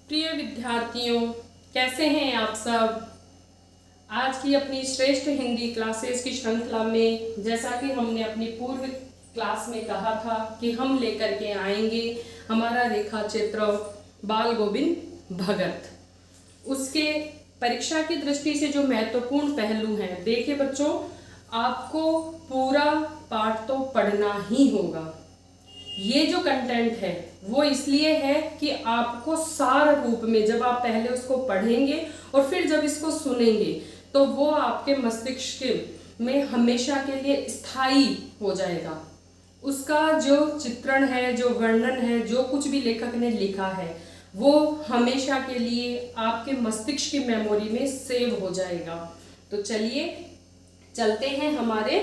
प्रिय विद्यार्थियों, कैसे हैं आप सब। आज की अपनी श्रेष्ठ हिंदी क्लासेस की श्रृंखला में, जैसा कि हमने अपनी पूर्व क्लास में कहा था कि हम लेकर के आएंगे हमारा रेखा चित्र बाल गोविंद भगत। उसके परीक्षा की दृष्टि से जो महत्वपूर्ण पहलू हैं, देखिए बच्चों, आपको पूरा पाठ तो पढ़ना ही होगा। ये जो कंटेंट है वो इसलिए है कि आपको सार रूप में जब आप पहले उसको पढ़ेंगे और फिर जब इसको सुनेंगे तो वो आपके मस्तिष्क में हमेशा के लिए स्थायी हो जाएगा। उसका जो चित्रण है, जो वर्णन है, जो कुछ भी लेखक ने लिखा है, वो हमेशा के लिए आपके मस्तिष्क की मेमोरी में सेव हो जाएगा। तो चलिए चलते हैं हमारे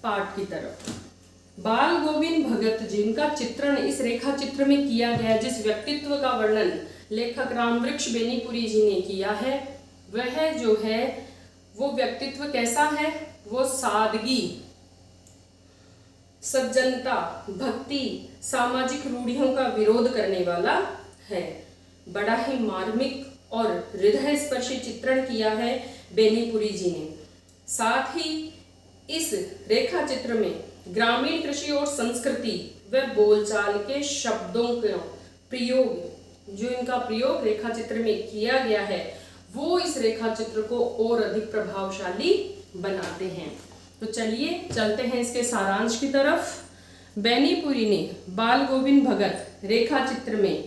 पाठ की तरफ। बाल गोविंद भगत जिनका चित्रण इस रेखा चित्र में किया गया, जिस व्यक्तित्व का वर्णन लेखक रामवृक्ष बेनीपुरी जी ने किया है, वह जो है वो व्यक्तित्व कैसा है? वो सादगी, सज्जनता, भक्ति, सामाजिक रूढ़ियों का विरोध करने वाला है। बड़ा ही मार्मिक और हृदय स्पर्शी चित्रण किया है बेनीपुरी जी ने। साथ ही इस रेखा चित्र में ग्रामीण कृषि और संस्कृति व बोलचाल के शब्दों का प्रयोग, जो इनका प्रयोग रेखा चित्र में किया गया है, वो इस रेखा चित्र को और अधिक प्रभावशाली बनाते हैं। तो चलिए चलते हैं इसके सारांश की तरफ। बेनीपुरी ने बाल गोविंद भगत रेखा चित्र में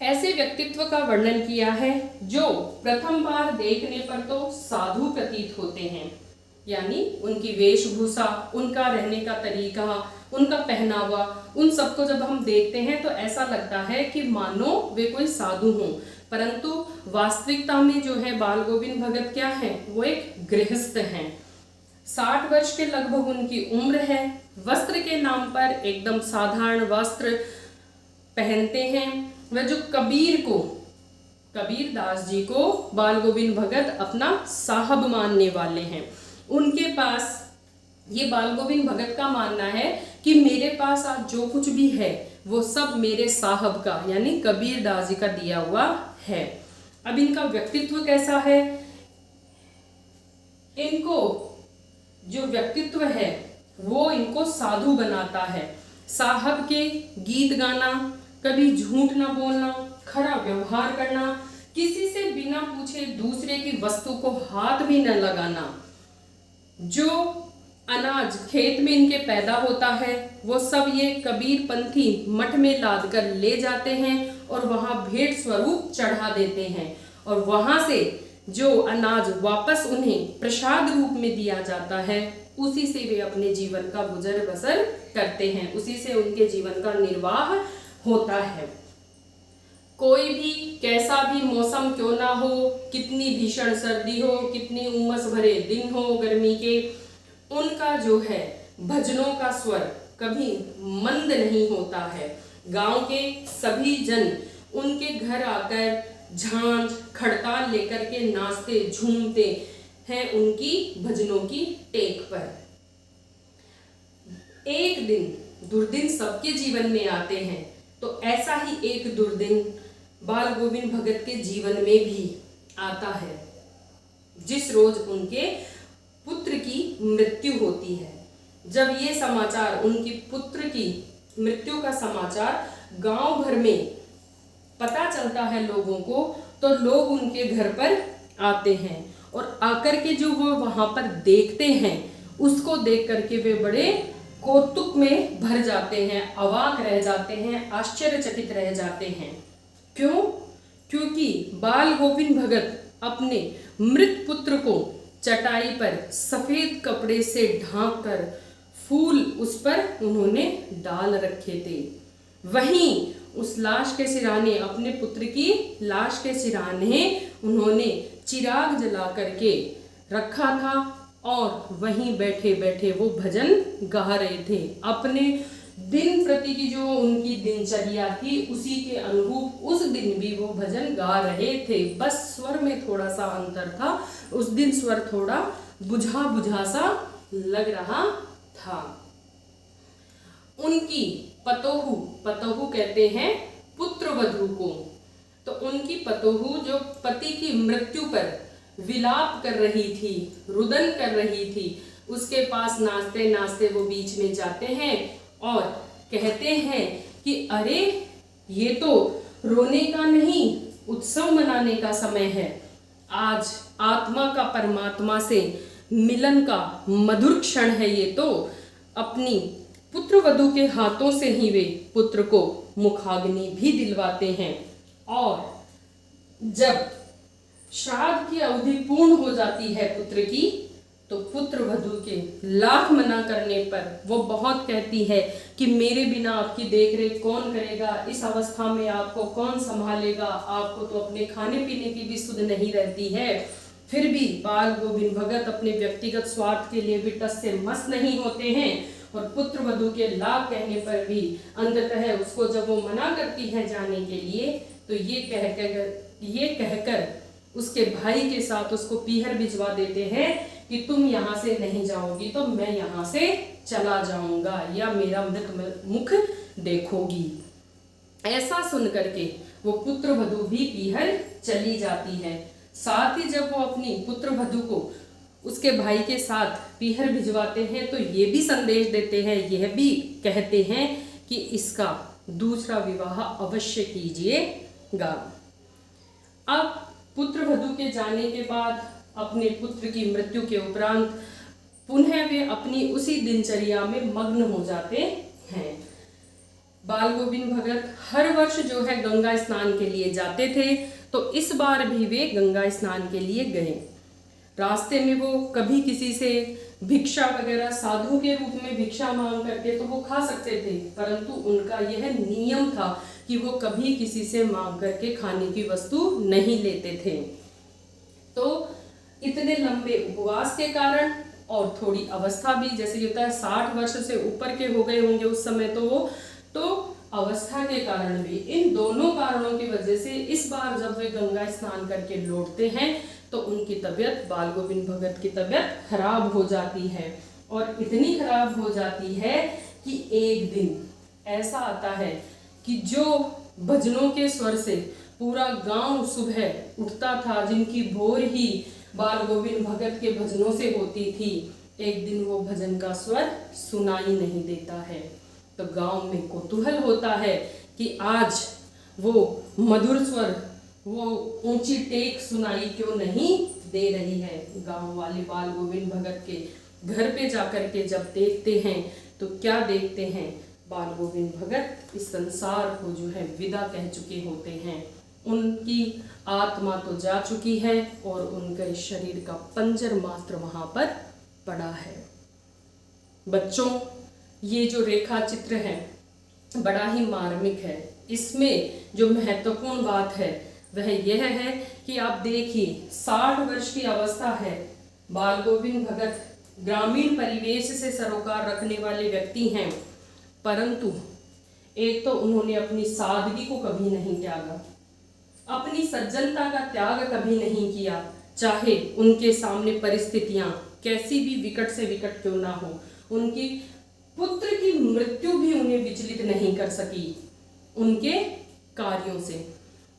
ऐसे व्यक्तित्व का वर्णन किया है जो प्रथम बार देखने पर तो साधु प्रतीत होते हैं, यानी उनकी वेशभूषा, उनका रहने का तरीका, उनका पहनावा, उन सबको जब हम देखते हैं तो ऐसा लगता है कि मानो वे कोई साधु हों, परंतु वास्तविकता में जो है बाल गोविंद भगत क्या है? वो एक गृहस्थ हैं। 60 वर्ष के लगभग उनकी उम्र है। वस्त्र के नाम पर एकदम साधारण वस्त्र पहनते हैं। वह जो कबीर दास जी को बाल गोविंद भगत अपना साहब मानने वाले हैं। उनके पास ये बाल गोविंद भगत का मानना है कि मेरे पास आज जो कुछ भी है वो सब मेरे साहब का, यानी कबीर दास जी का दिया हुआ है। अब इनका व्यक्तित्व कैसा है? इनको जो व्यक्तित्व है वो इनको साधु बनाता है। साहब के गीत गाना, कभी झूठ ना बोलना, खरा व्यवहार करना, किसी से बिना पूछे दूसरे की वस्तु को हाथ भी न लगाना, जो अनाज खेत में इनके पैदा होता है वो सब ये कबीर पंथी मठ में लाद कर ले जाते हैं और वहां भेंट स्वरूप चढ़ा देते हैं, और वहां से जो अनाज वापस उन्हें प्रसाद रूप में दिया जाता है, उसी से वे अपने जीवन का गुजर बसर करते हैं, उसी से उनके जीवन का निर्वाह होता है। कोई भी कैसा भी मौसम क्यों ना हो, कितनी भीषण सर्दी हो, कितनी उमस भरे दिन हो गर्मी के, उनका जो है भजनों का स्वर कभी मंद नहीं होता है। गांव के सभी जन उनके घर आकर झांझ खड़ताल लेकर के नाचते झूमते हैं उनकी भजनों की टेक पर। एक दिन दुर्दिन सबके जीवन में आते हैं, तो ऐसा ही एक दुर्दिन बाल गोविंद भगत के जीवन में भी आता है, जिस रोज उनके पुत्र की मृत्यु होती है। जब ये समाचार, उनकी पुत्र की मृत्यु का समाचार गांव भर में पता चलता है लोगों को, तो लोग उनके घर पर आते हैं और आकर के जो वो वहां पर देखते हैं, उसको देख करके वे बड़े कौतुक में भर जाते हैं, अवाक रह जाते हैं, आश्चर्यचकित रह जाते हैं। क्यों? क्योंकि बाल गोविंद भगत अपने मृत पुत्र को चटाई पर सफेद कपड़े से ढांक कर फूल उस पर उन्होंने डाल रखे थे। वहीं उस लाश के सिराने, अपने पुत्र की लाश के सिराने उन्होंने चिराग जला करके रखा था और वहीं बैठे बैठे वो भजन गा रहे थे। अपने दिन प्रति की जो उनकी दिनचर्या थी, उसी के अनुरूप उस दिन भी वो भजन गा रहे थे। बस स्वर में थोड़ा सा अंतर था, उस दिन स्वर थोड़ा बुझा बुझा सा लग रहा था। उनकी पतोहू कहते हैं पुत्र वधू को, तो उनकी पतोहू जो पति की मृत्यु पर विलाप कर रही थी, रुदन कर रही थी, उसके पास नाचते नाचते वो बीच में जाते हैं और कहते हैं कि अरे ये तो रोने का नहीं, उत्सव मनाने का समय है। आज आत्मा का परमात्मा से मिलन का मधुर क्षण है। ये तो अपनी पुत्र वधू के हाथों से ही वे पुत्र को मुखाग्नि भी दिलवाते हैं। और जब श्राद्ध की अवधि पूर्ण हो जाती है पुत्र की, तो पुत्र वधू के लाख मना करने पर वो बहुत कहती है कि मेरे बिना आपकी देखरेख कौन करेगा, इस अवस्था में आपको कौन संभालेगा, आपको तो अपने खाने पीने की भी सुध नहीं रहती है। फिर भी बाल गोविंद भगत अपने व्यक्तिगत स्वार्थ के लिए भी टस से मस नहीं होते हैं और पुत्र वधू के लाख कहने पर भी अंततः उसको जब वो मना करती है जाने के लिए, तो ये कहकर उसके भाई के साथ उसको पीहर भिजवा देते हैं कि तुम यहाँ से नहीं जाओगी तो मैं यहाँ से चला जाऊंगा या मेरा मृत मुख देखोगी। ऐसा सुन करके वो पुत्र वधू भी पीहर चली जाती है। साथ ही जब वो अपनी पुत्र वधू को उसके भाई के साथ पीहर भिजवाते हैं तो ये भी संदेश देते हैं, यह भी कहते हैं कि इसका दूसरा विवाह अवश्य कीजिएगा। अब पुत्र वधू के जाने के बाद अपने पुत्र की मृत्यु के उपरांत पुनः वे अपनी उसी दिनचर्या में मग्न हो जाते हैं। बाल गोविंद भगत हर वर्ष जो है गंगा स्नान के लिए जाते थे, तो इस बार भी वे गंगा स्नान के लिए गए। रास्ते में वो कभी किसी से भिक्षा वगैरह साधु के रूप में भिक्षा मांग करके तो वो खा सकते थे, परंतु उनका यह नियम था कि वो कभी किसी से मांग करके खाने की वस्तु नहीं लेते थे। तो इतने लंबे उपवास के कारण और थोड़ी अवस्था भी, जैसे होता है 60 वर्ष से ऊपर के हो गए होंगे उस समय, तो अवस्था के कारण भी, इन दोनों कारणों की वजह से इस बार जब वे गंगा स्नान करके लौटते हैं तो उनकी तबीयत, बाल गोविंद भगत की तबीयत खराब हो जाती है। और इतनी खराब हो जाती है कि एक दिन ऐसा आता है कि जो भजनों के स्वर से पूरा गांव सुबह उठता था, जिनकी भोर ही बाल गोविंद भगत के भजनों से होती थी, एक दिन वो भजन का स्वर सुनाई नहीं देता है। तो गांव में कौतूहल होता है कि आज वो मधुर स्वर, वो ऊंची टेक सुनाई क्यों नहीं दे रही है। गांव वाले बाल गोविंद भगत के घर पे जाकर के जब देखते हैं तो क्या देखते हैं, बाल गोविंद भगत इस संसार को जो है विदा कह चुके होते हैं। उनकी आत्मा तो जा चुकी है और उनके शरीर का पंजर मात्र वहां पर पड़ा है। बच्चों, ये जो रेखा चित्र है बड़ा ही मार्मिक है। इसमें जो महत्वपूर्ण बात है वह यह है कि आप देखिए 60 वर्ष की अवस्था है, बाल गोविंद भगत ग्रामीण परिवेश से सरोकार रखने वाले व्यक्ति हैं, परंतु एक तो उन्होंने अपनी सादगी को कभी नहीं त्यागा, अपनी सज्जनता का त्याग कभी नहीं किया, चाहे उनके सामने परिस्थितियां कैसी भी विकट से विकट क्यों ना हो। उनकी पुत्र की मृत्यु भी उन्हें विचलित नहीं कर सकी उनके कार्यों से।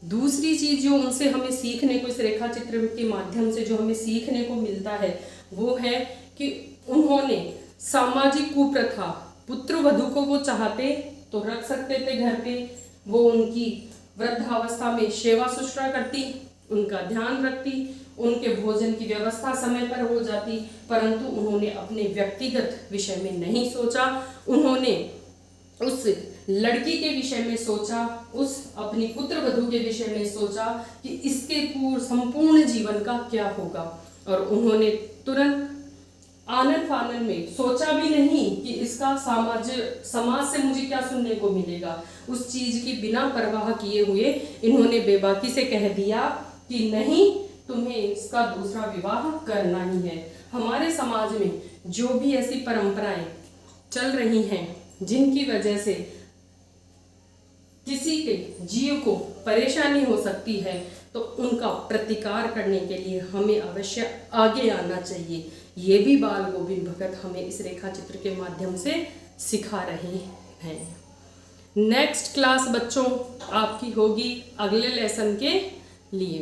दूसरी चीज जो उनसे हमें सीखने को, इस रेखा चित्र के माध्यम से जो हमें सीखने को मिलता है वो है कि उन्होंने सामाजिक कुप्रथा, पुत्र वधू को वो चाहते तो रख सकते थे घर पे, वो उनकी वृद्धावस्था में सेवा शुश्रूषा करती, उनका ध्यान रखती, उनके भोजन की व्यवस्था समय पर हो जाती, परंतु उन्होंने अपने व्यक्तिगत विषय में नहीं सोचा। उन्होंने उस लड़की के विषय में सोचा, उस अपनी पुत्र वधू के विषय में सोचा कि इसके संपूर्ण जीवन का क्या होगा, और उन्होंने तुरंत आनन फानन में सोचा भी नहीं कि इसका समाज से मुझे क्या सुनने को मिलेगा। उस चीज की बिना परवाह किए हुए इन्होंने बेबाकी से कह दिया कि नहीं, तुम्हें इसका दूसरा विवाह करना ही है। हमारे समाज में जो भी ऐसी परंपराएं चल रही हैं जिनकी वजह से किसी के जीव को परेशानी हो सकती है, तो उनका प्रतिकार करने के लिए हमें अवश्य आगे आना चाहिए। ये भी बाल गोविंद भगत हमें इस रेखा चित्र के माध्यम से सिखा रहे हैं। नेक्स्ट क्लास बच्चों आपकी होगी अगले लेसन के लिए।